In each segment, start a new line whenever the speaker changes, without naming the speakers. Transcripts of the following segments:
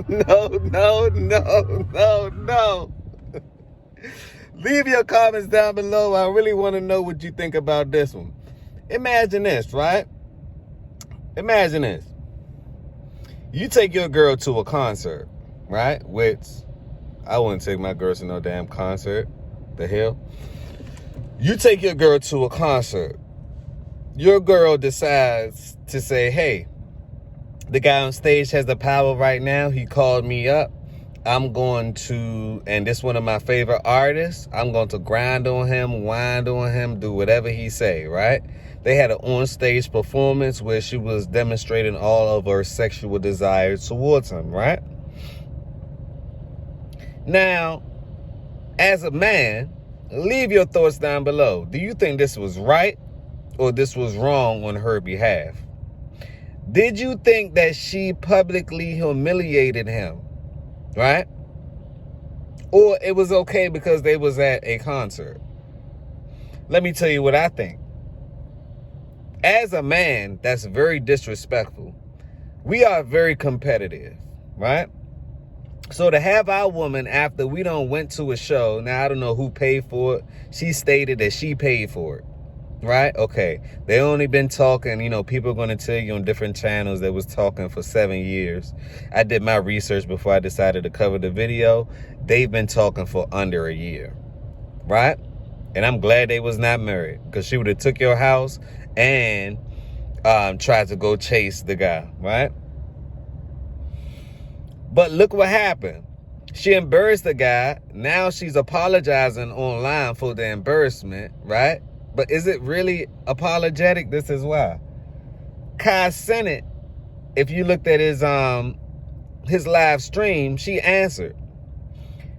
no. Leave your comments down below. I really want to know what you think about this one. Imagine this, right? Imagine this. You take your girl to a concert, right? Which I wouldn't take my girl to no damn concert. The hell? You take your girl to a concert. Your girl decides to say, hey, the guy on stage has the power right now. He called me up. I'm going to, and this one of my favorite artists, I'm going to grind on him, wind on him, do whatever he say, right? They had an on-stage performance where she was demonstrating all of her sexual desires towards him, right? Now, as a man, leave your thoughts down below. Do you think this was right or this was wrong on her behalf? Did you think that she publicly humiliated him? Right? Or it was okay because they was at a concert? Let me tell you what I think. As a man, that's very disrespectful. We are very competitive, right? So to have our woman, after we done went to a show, now I don't know who paid for it. She stated that she paid for it. Right? Okay. They only been talking, people are going to tell you on different channels that was talking for 7 years. I did my research before I decided to cover the video. They've been talking for under a year. Right? And I'm glad they was not married, because she would have took your house and tried to go chase the guy. Right? But look what happened. She embarrassed the guy. Now she's apologizing online for the embarrassment. Right? But is it really apologetic? This is why. Kai Sennett, if you looked at his live stream, she answered.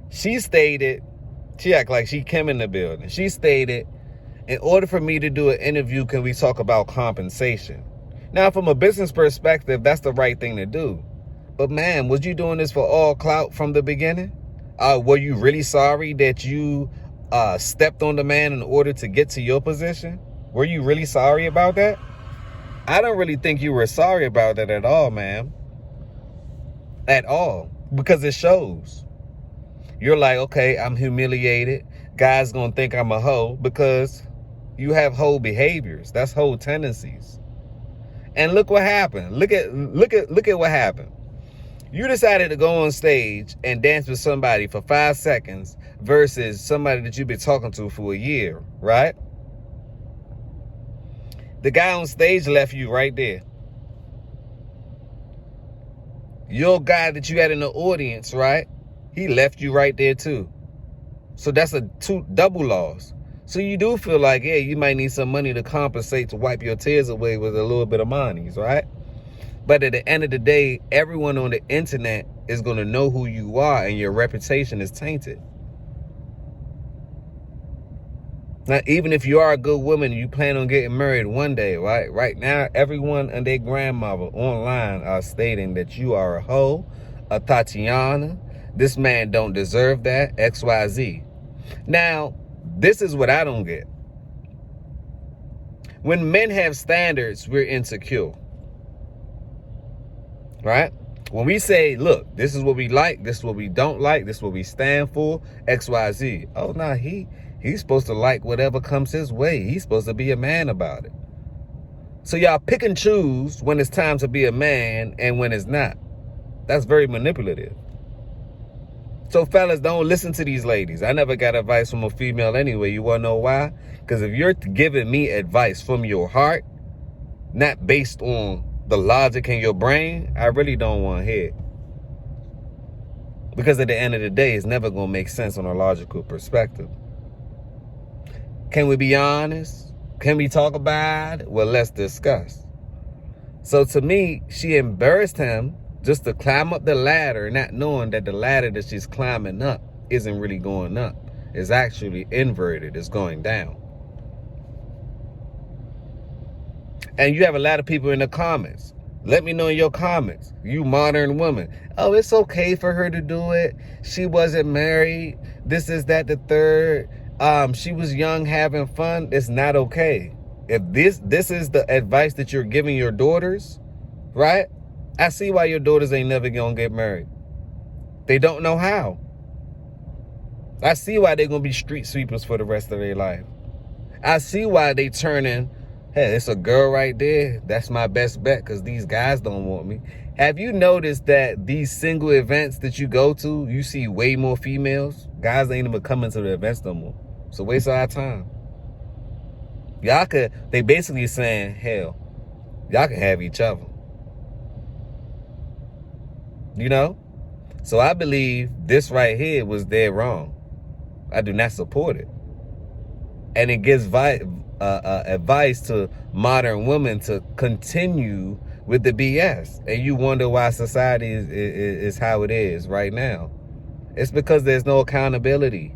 She stated, she act like she came in the building. She stated, in order for me to do an interview, can we talk about compensation? Now, from a business perspective, that's the right thing to do. But man, was you doing this for all clout from the beginning? Were you really sorry that you stepped on the man in order to get to your position? Were you really sorry about that? I don't really think you were sorry about that at all, man. At all. Because it shows. You're like, okay, I'm humiliated. Guys gonna think I'm a hoe because you have hoe behaviors. That's hoe tendencies. And look what happened. Look at what happened. You decided to go on stage and dance with somebody for 5 seconds versus somebody that you've been talking to for a year, right? The guy on stage left you right there. Your guy that you had in the audience, right? He left you right there too. So that's a double loss. So you do feel like, yeah, you might need some money to compensate, to wipe your tears away with a little bit of monies, right? But at the end of the day, everyone on the internet is going to know who you are, and your reputation is tainted. Now, even if you are a good woman and you plan on getting married one day, right? Right now, everyone and their grandmother online are stating that you are a hoe, a Tatiana. This man don't deserve that, XYZ. Now, this is what I don't get. When men have standards, we're insecure. Right? When we say, look, this is what we like, this is what we don't like, this is what we stand for, XYZ. Oh, no, he's supposed to like whatever comes his way. He's supposed to be a man about it. So y'all pick and choose when it's time to be a man and when it's not. That's very manipulative. So fellas, don't listen to these ladies. I never got advice from a female anyway. You want to know why? Because if you're giving me advice from your heart, not based on the logic in your brain, I really don't want to hear it. Because at the end of the day, it's never going to make sense on a logical perspective. Can we be honest? Can we talk about it? Well, let's discuss. So to me, she embarrassed him just to climb up the ladder, not knowing that the ladder that she's climbing up isn't really going up. It's actually inverted. It's going down. And you have a lot of people in the comments. Let me know in your comments, you modern woman. Oh, it's okay for her to do it. She wasn't married. This is that, the third. She was young, having fun. It's not okay. If this is the advice that you're giving your daughters, right? I see why your daughters ain't never gonna get married. They don't know how. I see why they're going to be street sweepers for the rest of their life. I see why they turning, hey, it's a girl right there. That's my best bet because these guys don't want me. Have you noticed that these single events that you go to, you see way more females? Guys ain't even coming to the events no more. So waste our time. They basically saying, hell, y'all can have each other. You know? So I believe this right here was dead wrong. I do not support it. And it gives advice to modern women to continue with the BS. And you wonder why society is how it is right now. It's because there's no accountability.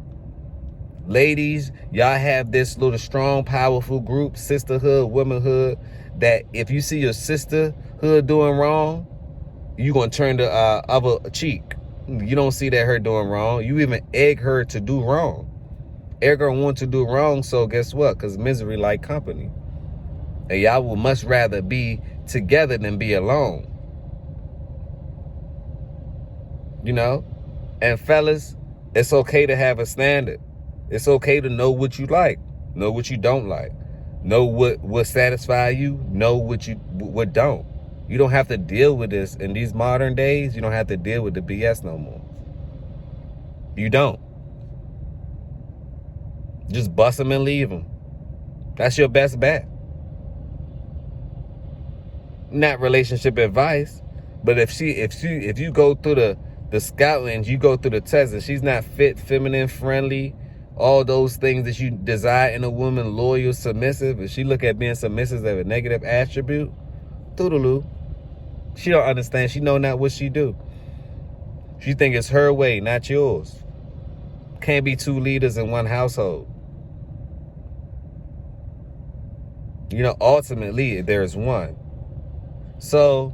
Ladies, y'all have this little strong, powerful group, sisterhood, womanhood, that if you see your sisterhood doing wrong, you're going to turn the other cheek. You don't see that her doing wrong. You even egg her to do wrong. Egg her want to do wrong, so guess what? Because misery like company. And y'all would much rather be together than be alone. You know? And fellas, it's okay to have a standard. It's okay to know what you like, know what you don't like, know what satisfy you, know what don't. You don't have to deal with this in these modern days. You don't have to deal with the BS no more. You don't. Just bust them and leave them. That's your best bet. Not relationship advice, but if you go through the scouting, you go through the test, and she's not fit, feminine, friendly, all those things that you desire in a woman, loyal, submissive, if she look at being submissive as a negative attribute, toodaloo. She don't understand. She know not what she do. She think it's her way, not yours. Can't be two leaders in one household. You know, ultimately, there's one. So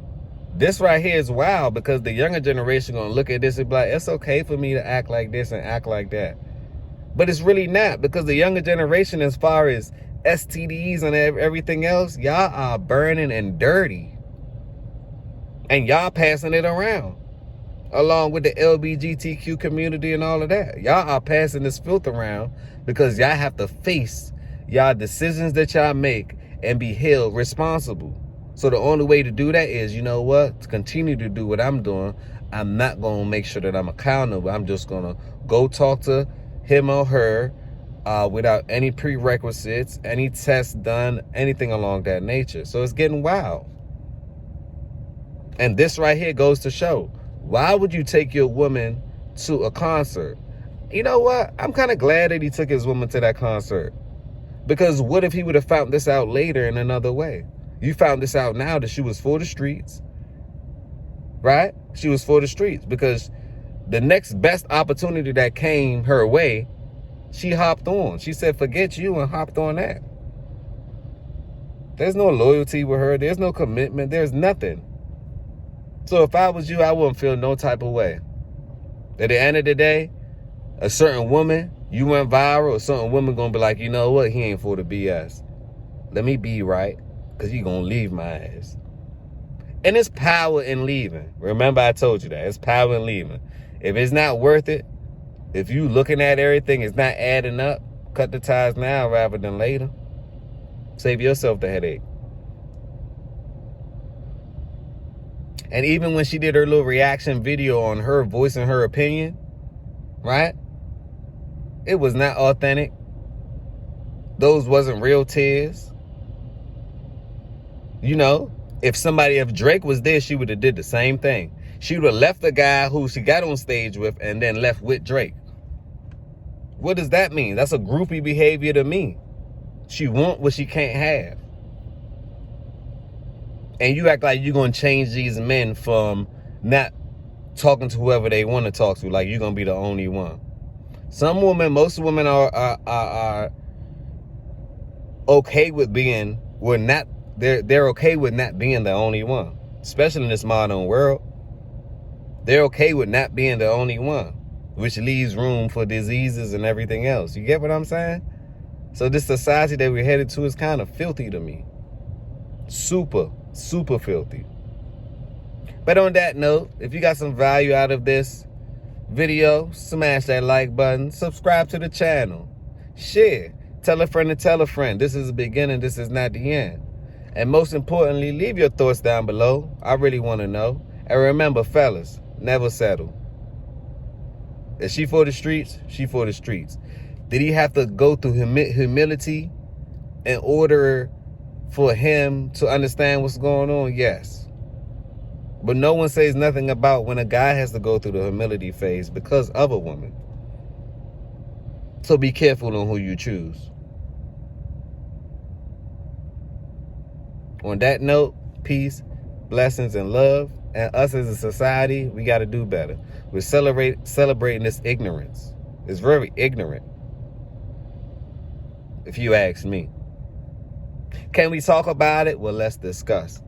this right here is wild because the younger generation going to look at this and be like, it's okay for me to act like this and act like that. But it's really not, because the younger generation, as far as STDs and everything else, y'all are burning and dirty. And y'all passing it around. Along with the LGBTQ community and all of that. Y'all are passing this filth around because y'all have to face y'all decisions that y'all make and be held responsible. So the only way to do that is, you know what? To continue to do what I'm doing. I'm not going to make sure that I'm accountable. I'm just going to go talk to him or her without any prerequisites, any tests done, anything along that nature. So it's getting wild. And this right here goes to show, why would you take your woman to a concert? You know what? I'm kind of glad that he took his woman to that concert. Because what if he would have found this out later in another way? You found this out now that she was for the streets. Right? She was for the streets because the next best opportunity that came her way, she hopped on. She said, forget you, and hopped on that. There's no loyalty with her. There's no commitment. There's nothing. So if I was you, I wouldn't feel no type of way. At the end of the day, a certain woman, you went viral, a certain woman going to be like, you know what? He ain't for the BS. Let me be right, because he going to leave my ass. And it's power in leaving. Remember, I told you that. It's power in leaving. If it's not worth it, if you looking at everything, it's not adding up, cut the ties now rather than later. Save yourself the headache. And even when she did her little reaction video on her voicing her opinion, right? It was not authentic. Those wasn't real tears. You know, if Drake was there, she would have did the same thing. She would have left the guy who she got on stage with and then left with Drake. What does that mean? That's a groupie behavior to me. She want what she can't have. And you act like you're going to change these men from not talking to whoever they want to talk to, like you're going to be the only one. Most women are okay with being, they're okay with not being the only one, especially in this modern world. They're okay with not being the only one, which leaves room for diseases and everything else. You get what I'm saying? So this society that we're headed to is kind of filthy to me. Super, super filthy. But on that note, if you got some value out of this, video, smash that like button, subscribe to the channel, share, tell a friend to tell a friend. This is the beginning, this is not the end. And most importantly, leave your thoughts down below. I really want to know. And remember, fellas, never settle. Is she for the streets? She for the streets. Did he have to go through humility in order for him to understand what's going on? Yes. But no one says nothing about when a guy has to go through the humility phase because of a woman. So be careful on who you choose. On that note, peace, blessings, and love. And us as a society, we got to do better. We're celebrating this ignorance. It's very ignorant, if you ask me. Can we talk about it? Well, let's discuss.